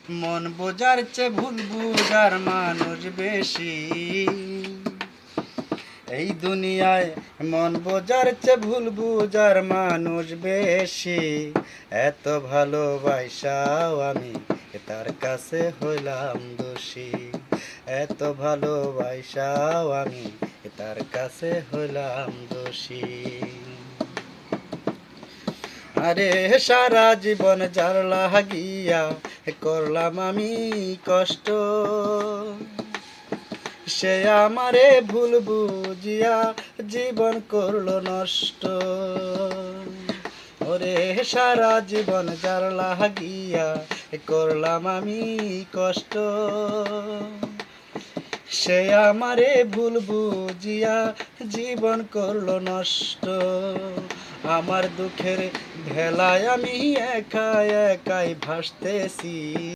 মন বোঝার চেয়ে ভুল বুঝার মানুষ বেশি। এই দুনিয়ায় মন বোঝার চেয়ে ভুল বুঝার মানুষ বেশি। এত ভালোবাসাও আমি তার কাছে হইলাম দোষী। এত ভালোবাসাও আমি তার কাছে হইলাম দোষী। আরে সারা জীবন যার লাগিয়া করলাম আমি কষ্ট, সে আমারে ভুল বুঝিয়া জীবন করলো নষ্ট। ওরে সারা জীবন যার লাগিয়া করলাম আমি কষ্ট, সে আমারে ভুল বুঝিয়া জীবন করলো নষ্ট। আমার দুঃখের ভেলায় আমি একা একাই ভাসতেছি।